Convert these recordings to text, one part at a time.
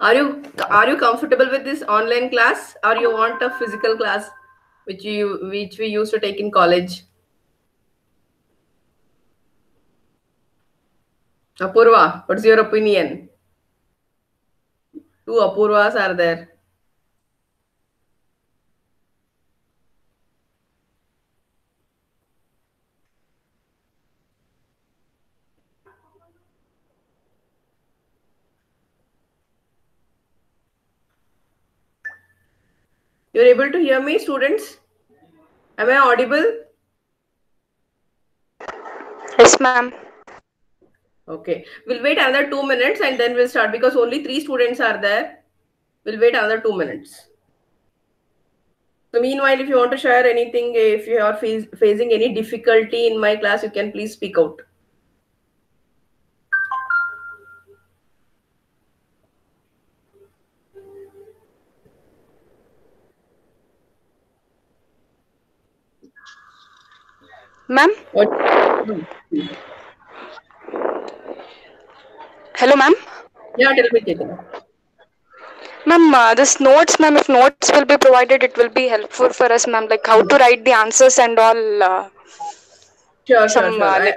Are you comfortable with this online class, or you want a physical class, which we used to take in college? Apurva, what's your opinion? Two Apurvas are there. You're able to hear me, students? Am I audible? Yes, ma'am. Okay. We'll wait another 2 minutes and then we'll start because only three students are there. We'll wait another 2 minutes. So meanwhile, if you want to share anything, if you are facing any difficulty in my class, you can please speak out. Ma'am? What? Hello, ma'am. Yeah, tell me, Chetan. Ma'am, this notes, ma'am, if notes will be provided, it will be helpful for us, ma'am. Like how to write the answers and all. Sure, sure, Some sure. like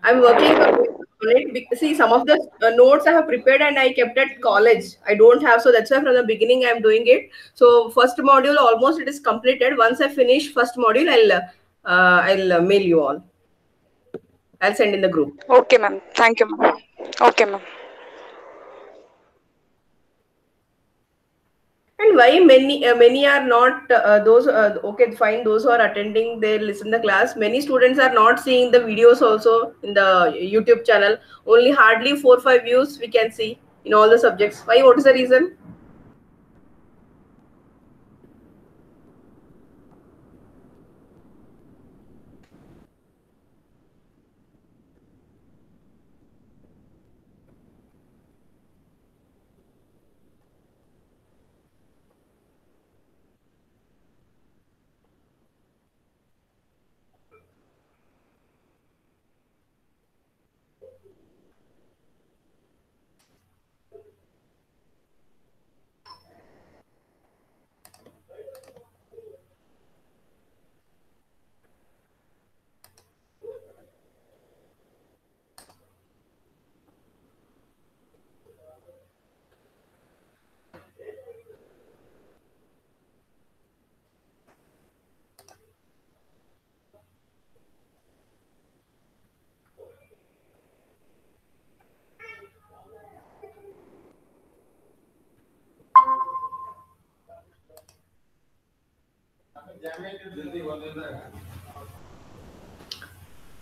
I'm working on it. See, some of the notes I have prepared and I kept at college. I don't have, so that's why from the beginning I'm doing it. So first module almost it is completed. Once I finish first module, I'll mail you all. I'll send in the group. okay, ma'am. Thank you, ma'am. Okay, ma'am. And why many are not those okay fine, those who are attending they listen the class, many students are not seeing the videos also in the YouTube channel. Only hardly 4 5 views we can see in all the subjects. Why? What is the reason?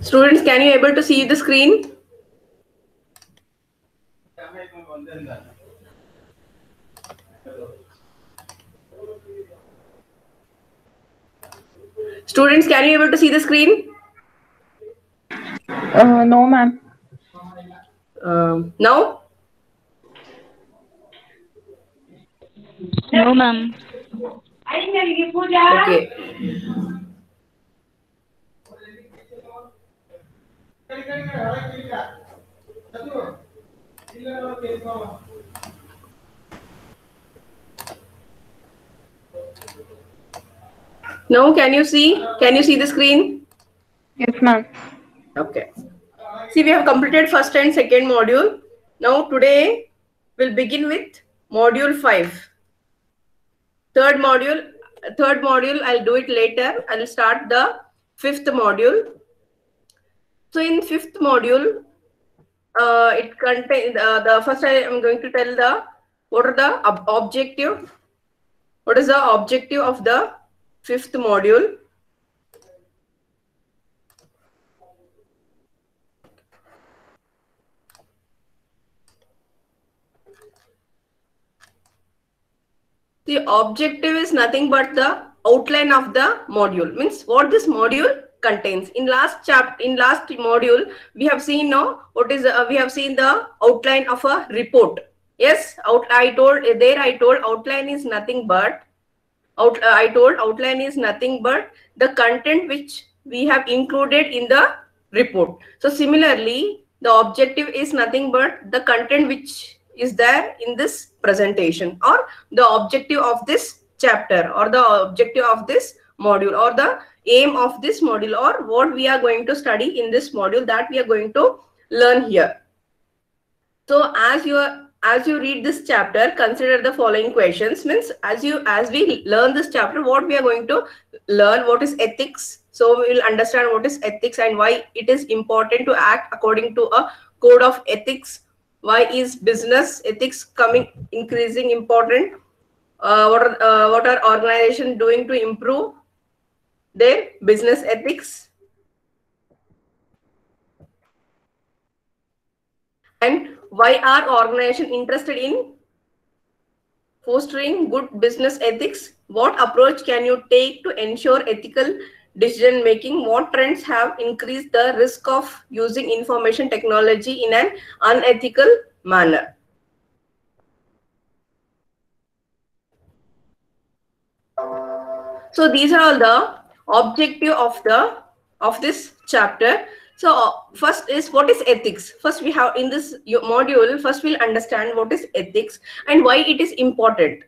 Students, can you able to see the screen? Students, can you able to see the screen? No, ma'am. Now? No, ma'am. Okay. Now can you see? Can you see the screen? Yes, ma'am. Okay. See, we have completed first and second module. Now today we'll begin with module 5. Third module I'll do it later. I'll start the fifth module. So in fifth module, it contains the first. I am going to tell the what are the objective. What is the objective of the fifth module? The objective is nothing but the outline of the module. Means what this module contains. In last module, we have seen now what is we have seen the outline of a report. Yes, I told outline is nothing but outline is nothing but the content which we have included in the report. So similarly, the objective is nothing but the content which is there in this presentation, or the objective of this chapter, or the objective of this module, or the aim of this module, or what we are going to study in this module that we are going to learn here. So as you read this chapter, consider the following questions. Means as we learn this chapter, what we are going to learn, what is ethics. So we will understand what is ethics and why it is important to act according to a code of ethics. Why is business ethics increasing important? What are organizations doing to improve their business ethics? And why are organizations interested in fostering good business ethics? What approach can you take to ensure ethical decision making? What trends have increased the risk of using information technology in an unethical manner? So these are all the objective of this chapter. So first is, what is ethics? First we have in this module, first we'll understand what is ethics and why it is important.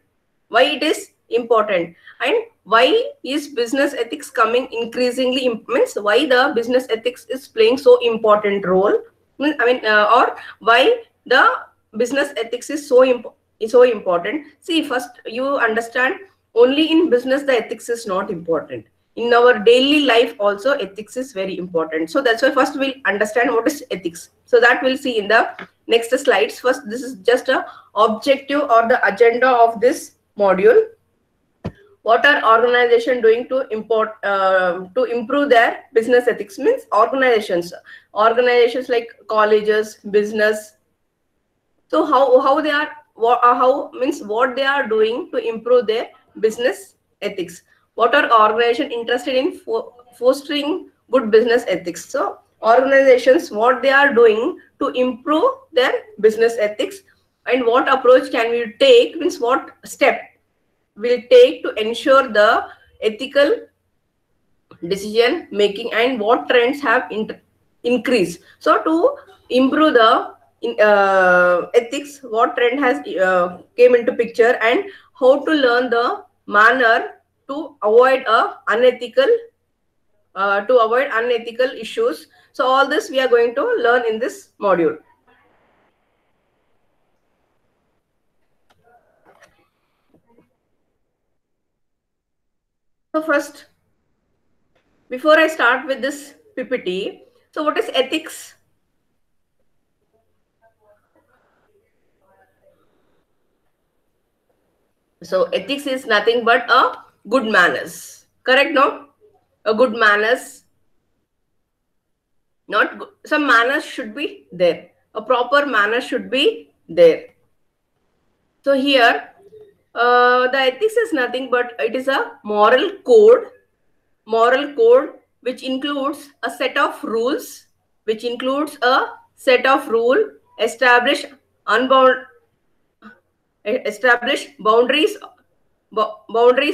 Why it is important and why is business ethics coming increasingly, means why the business ethics is playing so important role. Or why the business ethics is so important. See, first you understand, only in business the ethics is not important. In our daily life also ethics is very important. So that's why first we'll understand what is ethics. So that we'll see in the next slides. First, this is just a objective or the agenda of this module. What are organizations doing to improve their business ethics? Means organizations like colleges, business. So how they are, what they are doing to improve their business ethics. What are organizations interested in fostering good business ethics? So organizations, what they are doing to improve their business ethics, and what approach can we take, means what step will take to ensure the ethical decision making, and what trends have increased. So to improve the ethics, what trend has came into picture, and how to learn the manner to avoid unethical issues. So all this we are going to learn in this module. So first, before I start with this PPT, so what is ethics? So ethics is nothing but a good manners. Correct, no? A good manners. Not good. Some manners should be there. A proper manner should be there. So here, the ethics is nothing but it is a moral code which includes a set of rules, establish boundaries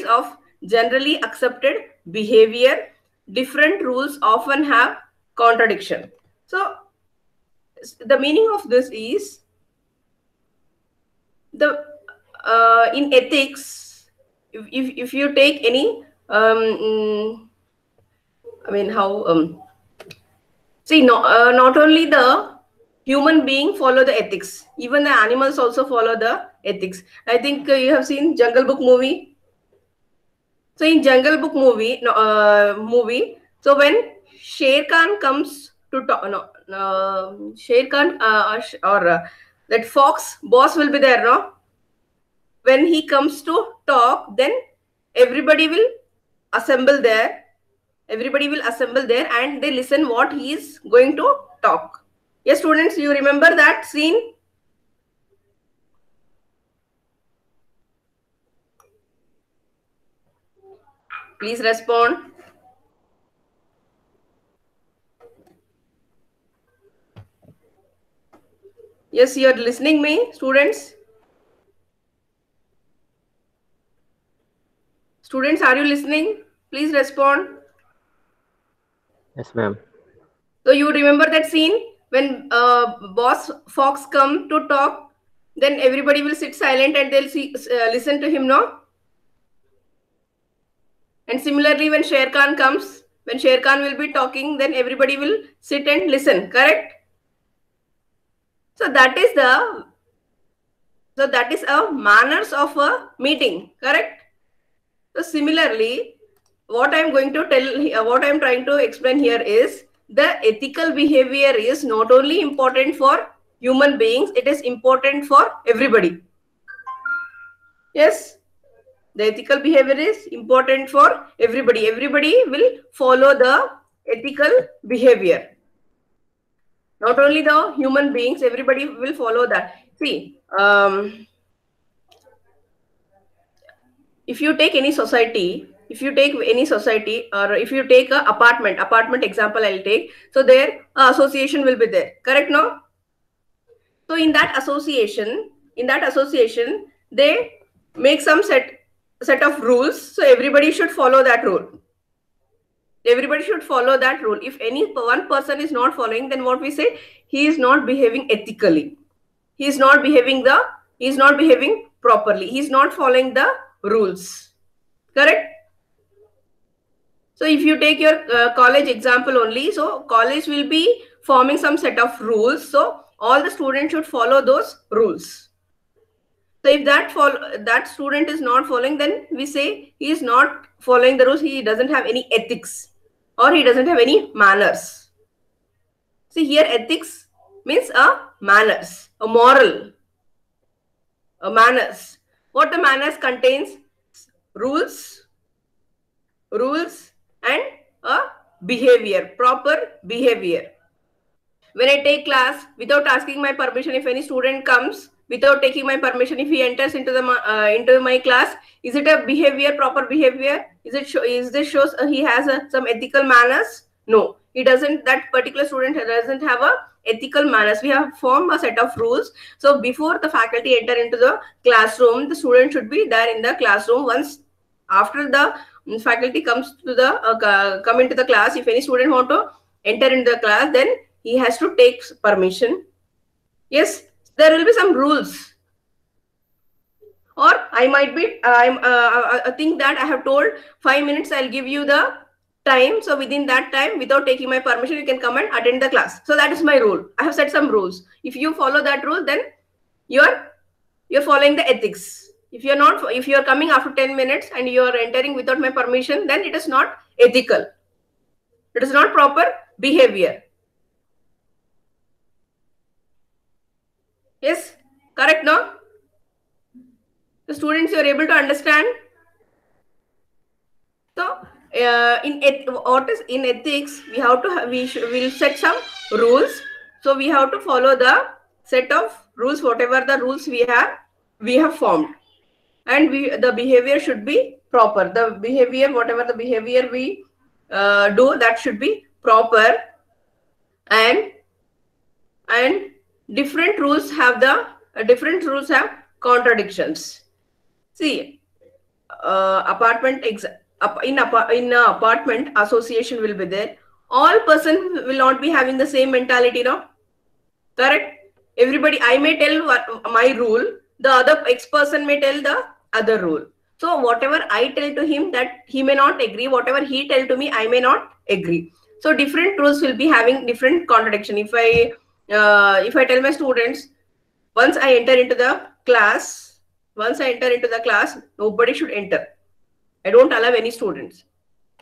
of generally accepted behavior. Different rules often have contradiction. So the meaning of this is, the in ethics, if you take any see, not only the human being follow the ethics, even the animals also follow the ethics. I think you have seen Jungle Book movie. So in Jungle Book movie, so when Sher Khan comes to talk, Sher Khan that fox boss will be there, no? When he comes to talk, then everybody will assemble there. And they listen what he is going to talk. Yes, students, you remember that scene? Please respond. Yes, you are listening me, students? Students, are you listening? Please respond. Yes, ma'am. So you remember that scene when boss fox come to talk, then everybody will sit silent and they'll listen to him, no? And similarly, when Sher Khan comes, when Sher Khan will be talking, then everybody will sit and listen, correct? So that is a manners of a meeting, correct? So similarly, what I'm going to tell, what I'm trying to explain here is the ethical behavior is not only important for human beings, it is important for everybody. Yes, the ethical behavior is important for everybody. Everybody will follow the ethical behavior. Not only the human beings, everybody will follow that. See, if you take any society, or if you take a apartment example, I'll take. So there, association will be there. Correct, no? So in that association, they make some set of rules. So everybody should follow that rule. Everybody should follow that rule. If any one person is not following, then what we say, he is not behaving ethically. He is not behaving properly. He is not following the rules. Correct? So if you take your college example only, so college will be forming some set of rules. So all the students should follow those rules. So if that student is not following, then we say he is not following the rules. He doesn't have any ethics, or he doesn't have any manners. See, here ethics means a manners, a moral, a manners. What the manners contains? Rules and a behavior, proper behavior. When I take class without asking my permission, if any student comes without taking my permission, if he enters into my class, is it a behavior, proper behavior? Is this shows he has some ethical manners? No, he doesn't. That particular student doesn't have a ethical manners. We have formed a set of rules. So before the faculty enter into the classroom, the student should be there in the classroom. Once after the faculty comes to the come into the class, if any student want to enter into the class, then he has to take permission. Yes, there will be some rules. Or I might be, I think that I have told 5 minutes, I'll give you the time. So within that time, without taking my permission, you can come and attend the class. So that is my rule. I have set some rules. If you follow that rule, then you're following the ethics. If you're coming after 10 minutes and you're entering without my permission, then it is not ethical. It is not proper behavior. Yes, correct, no? The students, you are able to understand. So, in ethics, we'll set some rules. So we have to follow the set of rules, whatever the rules we have formed, and the behavior should be proper. The behavior, whatever the behavior we do, that should be proper, and different rules have contradictions. See, apartment in apartment association will be there. All person will not be having the same mentality, no? Correct? Everybody, I may tell my rule, the other person may tell the other rule. So whatever I tell to him, that he may not agree. Whatever he tell to me, I may not agree. So different rules will be having different contradiction. If I tell my students, once I enter into the class, nobody should enter. I don't allow any students.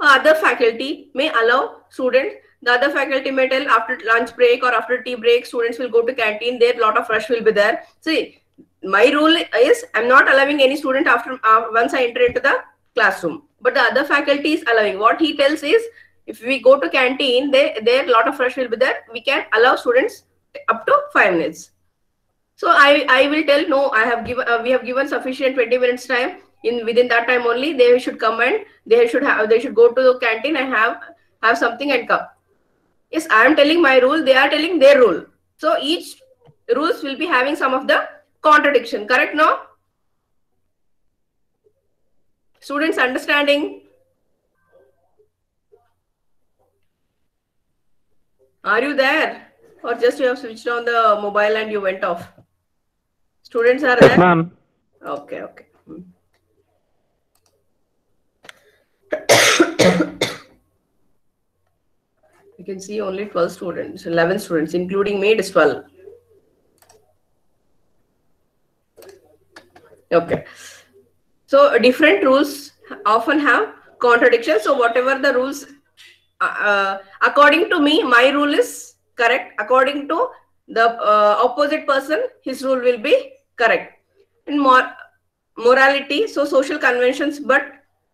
Other faculty may allow students. The other faculty may tell after lunch break or after tea break, students will go to canteen. There, lot of rush will be there. See, my rule is I'm not allowing any student after once I enter into the classroom. But the other faculty is allowing. What he tells is, if we go to canteen, there lot of rush will be there. We can allow students up to 5 minutes. So I will tell, no, we have given sufficient 20 minutes time. Within that time only they should come and they should go to the canteen and have something and come. Yes, I am telling my rule, they are telling their rule. So each rules will be having some of the contradiction. Correct, no? Students understanding? Are you there? Or just you have switched on the mobile and you went off? Students are Yes, there? ma'am. Okay, okay. You can see only 12 students, 11 students, including me, it is 12. Okay. So different rules often have contradictions. So whatever the rules, according to me, my rule is correct. According to the opposite person, his rule will be correct. In morality, so social conventions, but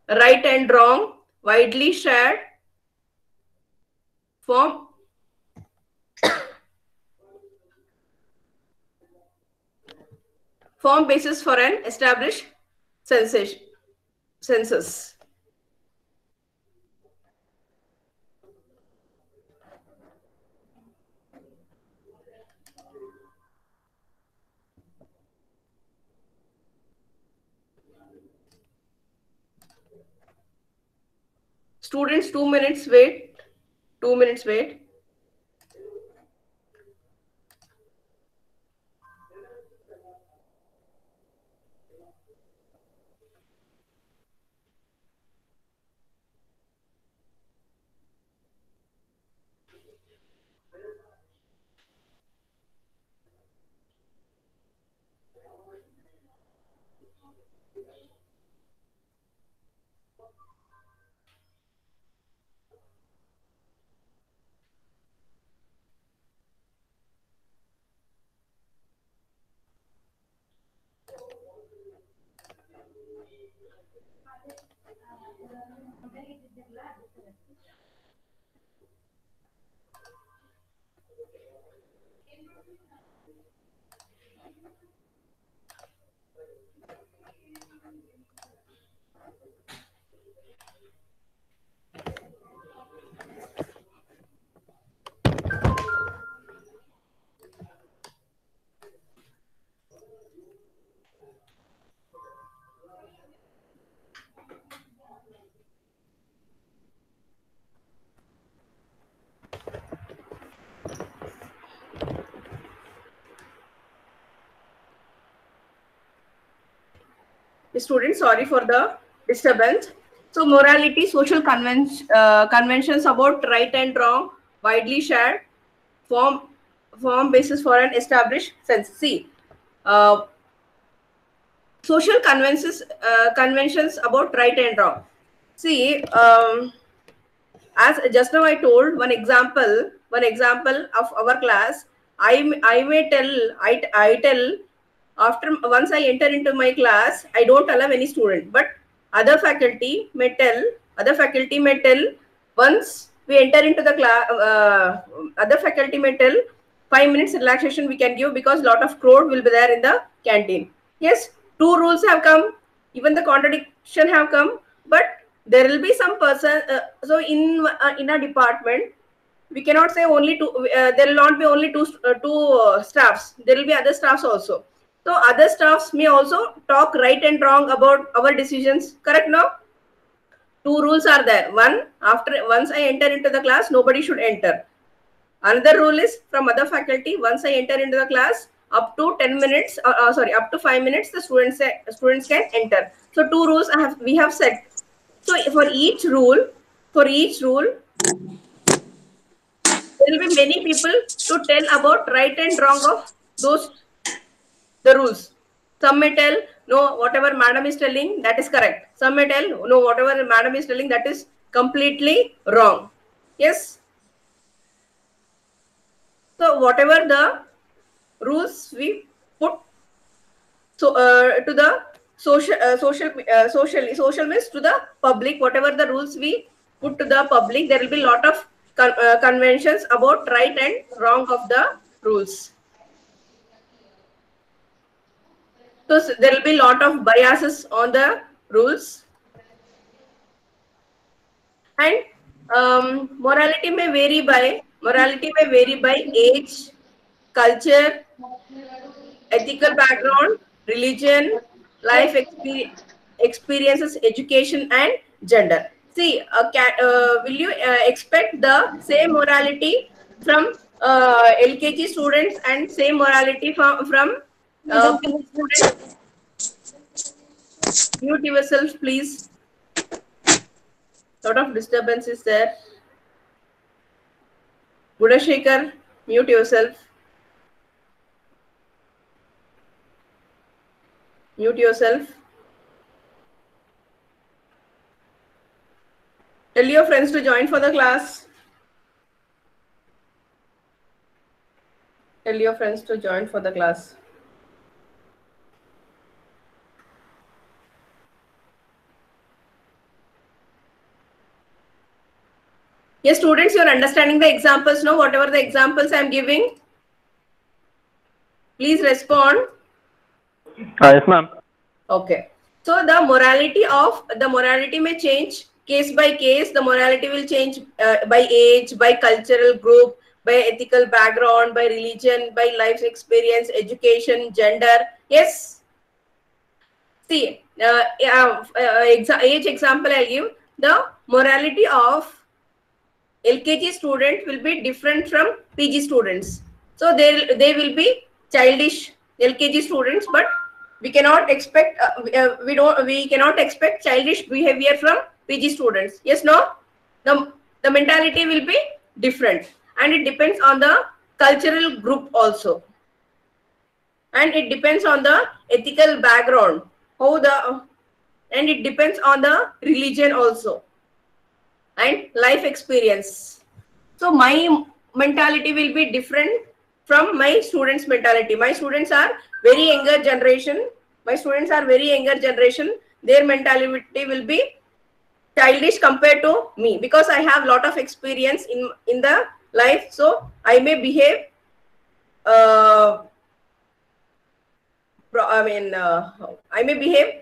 right and wrong, widely shared, form basis for an established census. Students, 2 minutes wait. 2 minutes wait. Students, sorry for the disturbance. So morality, social conventions about right and wrong, widely shared, form basis for an established sense. See, uh, social conventions about right and wrong. See, as just now I told one example of our class. I may tell I tell after once I enter into my class, I don't allow any student, but other faculty may tell once we enter into the class. Other faculty may tell 5 minutes relaxation we can give because lot of crowd will be there in the canteen. Yes, two rules have come, even the contradiction have come, but there will be some person. So in a department, we cannot say only two. There will not be only two staffs. There will be other staffs also. So other staffs may also talk right and wrong about our decisions. Correct now? Two rules are there. One, after once I enter into the class, nobody should enter. Another rule is from other faculty. Once I enter into the class, up to 10 minutes, up to 5 minutes, the students can enter. So two rules we have set. So for each rule, there will be many people to tell about right and wrong of the rules. Some may tell, no, whatever madam is telling, that is correct. Some may tell, no, whatever madam is telling, that is completely wrong. Yes. So whatever the rules we put to the social means to the public, whatever the rules we put to the public, there will be lot of conventions about right and wrong of the rules. So there will be lot of biases on the rules, and morality may vary by age, culture, ethical background, religion, life experiences, education, and gender. See, will you expect the same morality from LKG students and same morality from Students, mute yourself, please. Lot of disturbance is there. Gudashekar, mute yourself. Mute yourself. Tell your friends to join for the class. Tell your friends to join for the class. Yes, students, you're understanding the examples now, whatever the examples I'm giving. Please respond. Yes, ma'am. Okay. So the morality may change case by case. The morality will change by age, by cultural group, by ethical background, by religion, by life experience, education, gender. Yes. See, age example I'll give. The morality of LKG student will be different from PG students. So they will be childish LKG students, but we cannot expect we cannot expect childish behavior from PG students. Yes, no, the mentality will be different, and it depends on the cultural group also, and it depends on the ethical background, and it depends on the religion also, and life experience. So my mentality will be different from my students' mentality. My students are very younger generation. My students are very younger generation. Their mentality will be childish compared to me, because I have lot of experience in the life. So I may behave. I may behave.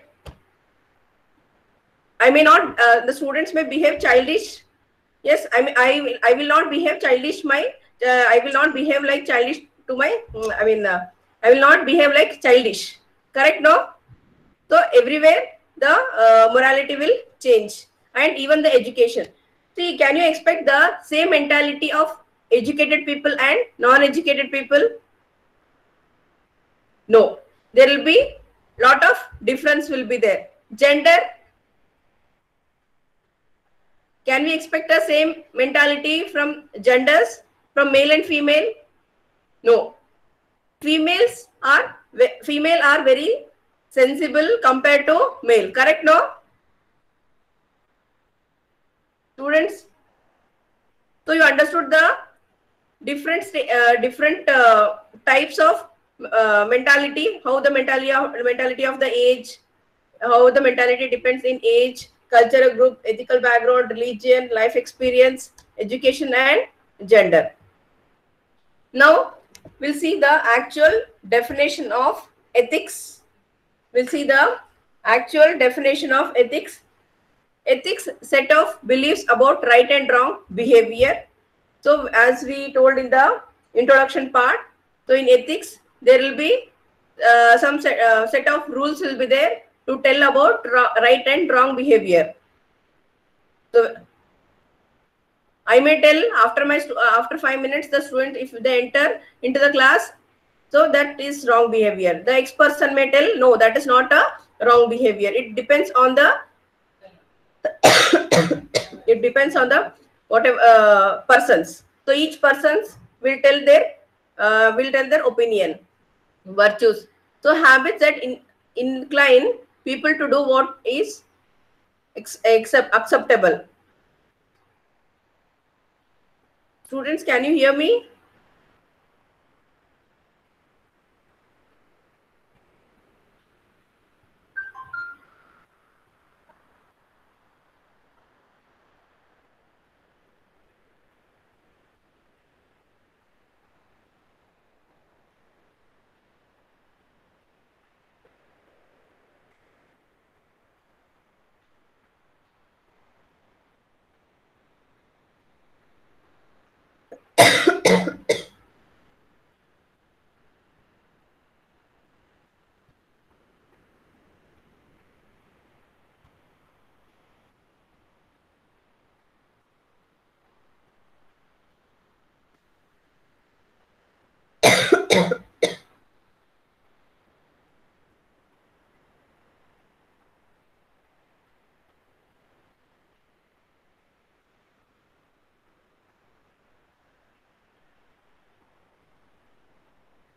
I may not. The students may behave childish. Yes, I will not behave childish. I will not behave like childish to my. I will not behave like childish. Correct? No. So everywhere the morality will change, and even the education. See, can you expect the same mentality of educated people and non-educated people? No, there will be lot of difference will be there. Gender. Can we expect the same mentality from genders, from male and female? No. Female are very sensible compared to male. Correct? No, students. So you understood the different types of mentality. How the mentality of the age, how the mentality depends in age, cultural group, ethical background, religion, life experience, education, and gender. Now we'll see the actual definition of ethics. We'll see the actual definition of ethics. Ethics, set of beliefs about right and wrong behavior. So as we told in the introduction part, so in ethics there will be some set of rules will be there to tell about right and wrong behavior. So I may tell after 5 minutes the student, if they enter into the class, so that is wrong behavior. The ex person may tell, no, that is not a wrong behavior. It depends on the it depends on the whatever persons. So each persons will tell their opinion, virtues. So habits that incline people to do what is acceptable. Students, can you hear me?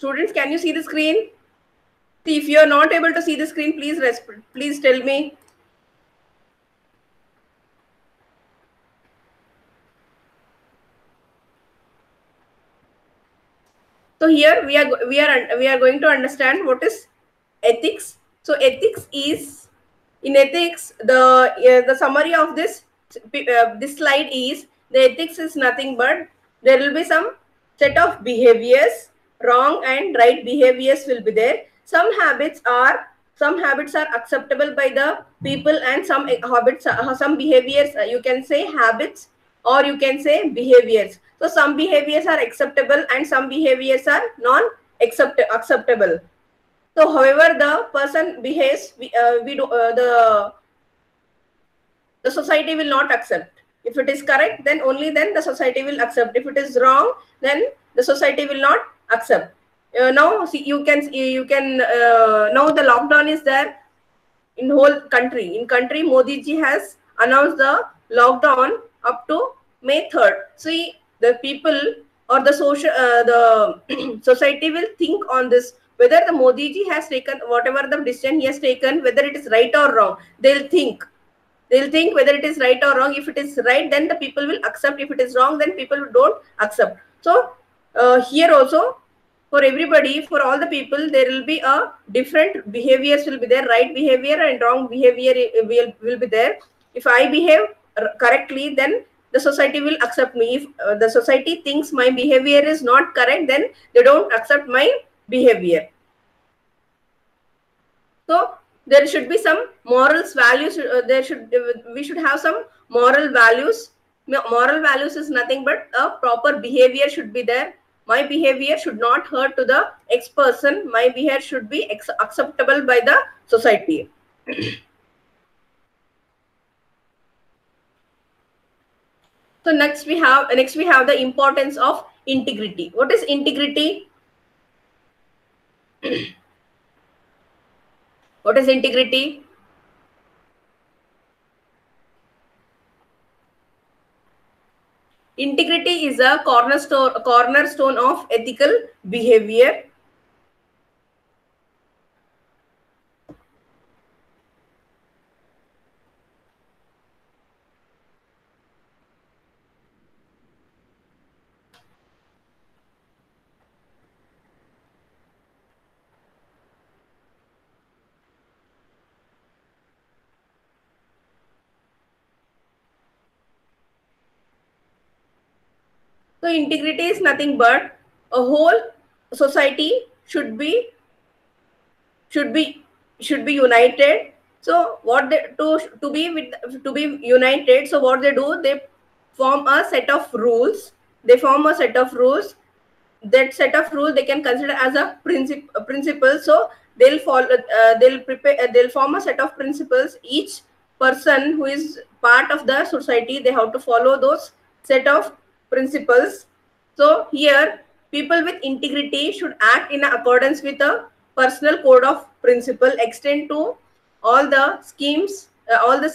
Students, can you see the screen? See, if you are not able to see the screen, please tell me. So here we are going to understand what is ethics. So ethics is, in ethics, the summary of this slide is, the ethics is nothing but there will be some set of behaviors, wrong and right behaviors will be there. Some habits are acceptable by the people, and some habits, some behaviors, you can say habits or you can say behaviors. So some behaviors are acceptable and some behaviors are acceptable. So however the person behaves, the society will not accept. If it is correct, then only then the society will accept. If it is wrong, then the society will not accept. Now see, you can now the lockdown is there in whole country. In country, Modi ji has announced the lockdown up to May 3rd. See, the people or the social the society will think on this, whether the Modi ji has taken whatever the decision he has taken, whether it is right or wrong. They'll think whether it is right or wrong. If it is right, then the people will accept. If it is wrong, then people don't accept. So here also, for everybody, for all the people, there will be a different behaviors will be there. Right behavior and wrong behavior will be there. If I behave correctly, then the society will accept me. If the society thinks my behavior is not correct, then they don't accept my behavior. So there should be some morals, values. We should have some moral values. Moral values is nothing but a proper behavior should be there. My behavior should not hurt to the X person. My behavior should be acceptable by the society. So next we have the importance of integrity. What is integrity? What is integrity? Integrity is a cornerstone of ethical behavior. So integrity is nothing but a whole society should be united. So what they to be united, so what they do, they form a set of rules. That set of rules they can consider as a principle. So they'll follow, they'll form a set of principles. Each person who is part of the society, they have to follow those set of principles. So here, people with integrity should act in accordance with a personal code of principle, extend to all the schemes, all the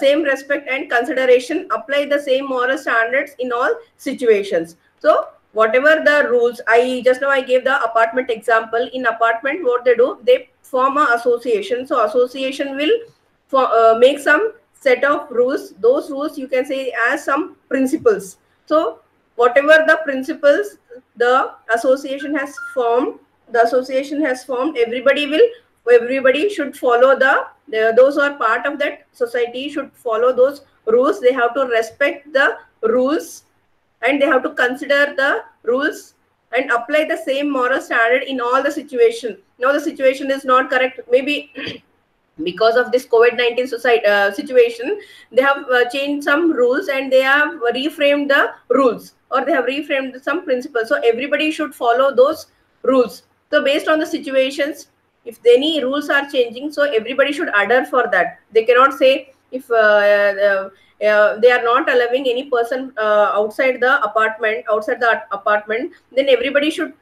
same respect and consideration, apply the same moral standards in all situations. So whatever the rules, I gave the apartment example. In apartment, what they do, they form an association. So association will make some set of rules. Those rules you can say as some principles. So whatever the principles the association has formed, everybody should follow those who are part of that society should follow those rules. They have to respect the rules and they have to consider the rules and apply the same moral standard in all the situation. Now the situation is not correct, maybe because of this COVID-19 situation, they have changed some rules and they have reframed the rules, or they have reframed some principles. So everybody should follow those rules. So based on the situations, if any rules are changing, so everybody should adhere for that. They cannot say if they are not allowing any person outside the apartment, then everybody should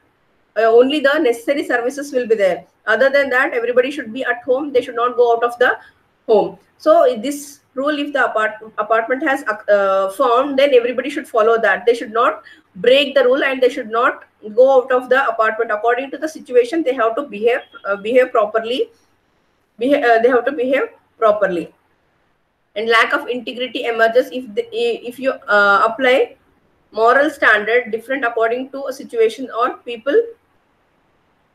only the necessary services will be there. Other than that, everybody should be at home. They should not go out of the home. So this rule, if the apartment has formed, then everybody should follow that. They should not break the rule and they should not go out of the apartment. According to the situation, they have to behave properly. They have to behave properly. And lack of integrity emerges if you apply moral standard different according to a situation or people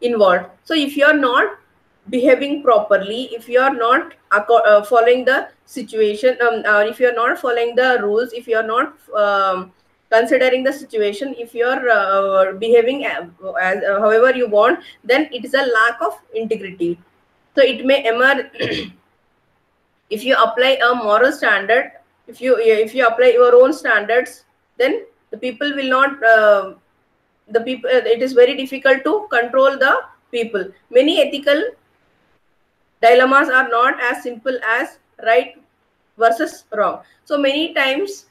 involved. So if you are not behaving properly, if you are not following the situation, if you are not following the rules, if you are not considering the situation, if you are behaving however you want, then it is a lack of integrity. So it may emerge if you apply a moral standard, if you apply your own standards, then the people will not the people it is very difficult to control the people. Many ethical dilemmas are not as simple as right versus wrong. So many times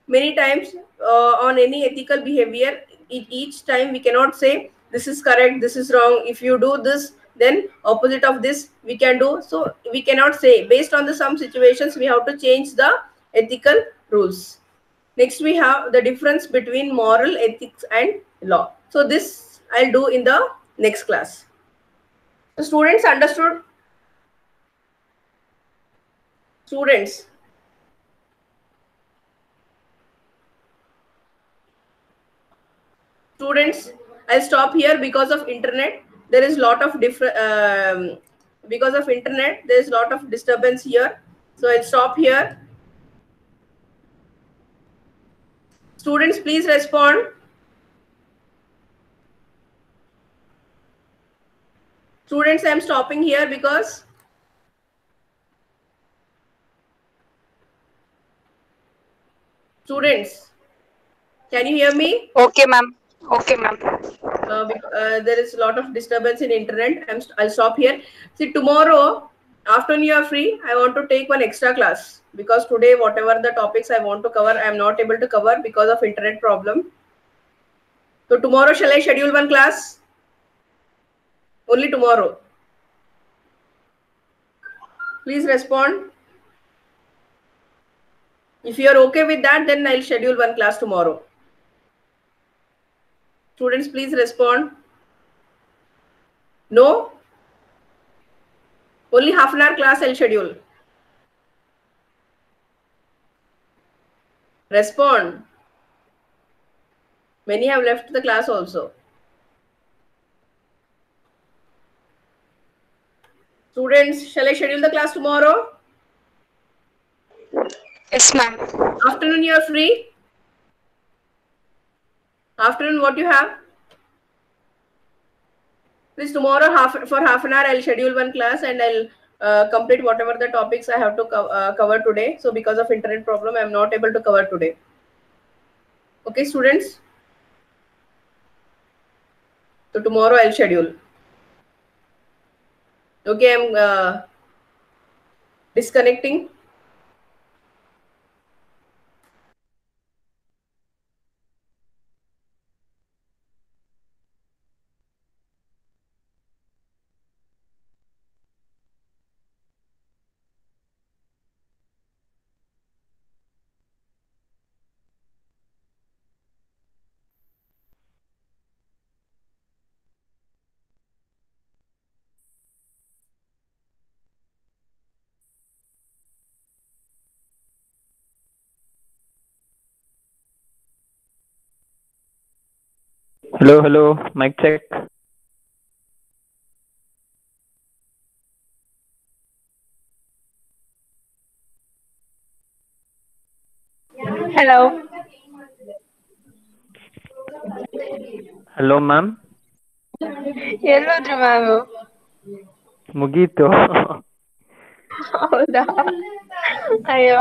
on any ethical behavior, each time we cannot say this is correct, this is wrong. If you do this, then opposite of this we can do. So we cannot say. Based on the some situations, we have to change the ethical rules. Next, we have the difference between moral ethics and law. So this I'll do in the next class. The students understood? Students. Students, I'll stop here because of internet. There is lot of different because of internet. There is lot of disturbance here. So I'll stop here. Students, please respond. Students, I'm stopping here because students, can you hear me? Okay, ma'am. Okay, ma'am. There is a lot of disturbance in internet. I'll stop here. See, tomorrow afternoon you are free. I want to take one extra class because today whatever the topics I want to cover, I am not able to cover because of internet problem. So tomorrow shall I schedule one class? Only tomorrow. Please respond. If you are okay with that, then I'll schedule one class tomorrow. Students, please respond. No? Only half an hour class I'll schedule. Respond. Many have left the class also. Students, shall I schedule the class tomorrow? Yes, ma'am. Afternoon you are free? Afternoon what you have? Please tomorrow for half an hour I'll schedule one class and I'll complete whatever the topics I have to cover today. So because of internet problem, I'm not able to cover today. Okay, students? So tomorrow I'll schedule. Okay, I'm disconnecting. Hello, hello. Mic check. Hello. Hello, ma'am. ಎಲ್ಲೋದ್ರು ma'am? ಮುಗೀತು. ಹೌದಾ? ಅಯ್ಯೋ,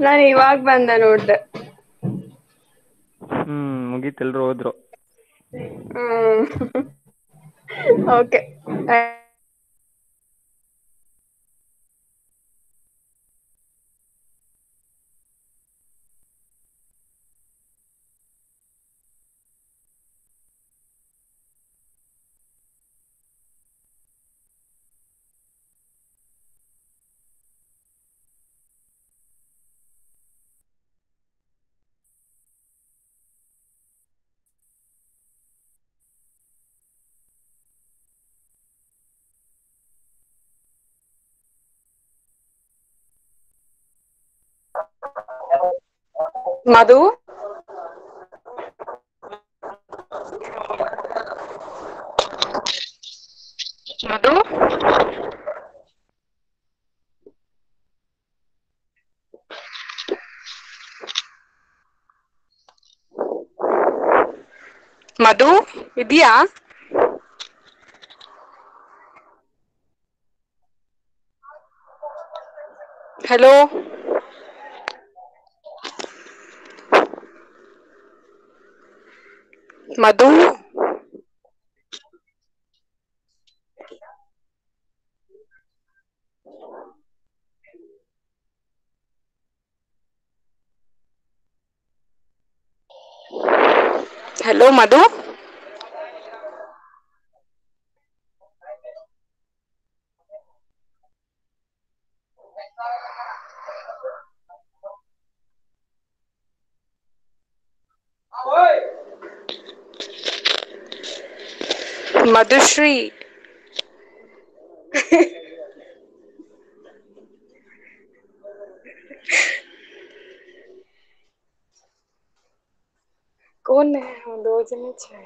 ನಾನು ಇವಾಗ ಬಂದೆ ನೋಡ್ದೆ. ಮುಗೀತು, ಎಲ್ರು ಹೋದ್ರು. ಓಕೆ. मधु मधु मधु ಇದೆಯಾ हेलो मधु हेलो मधु मधुश्री कौन है हम दो जने छे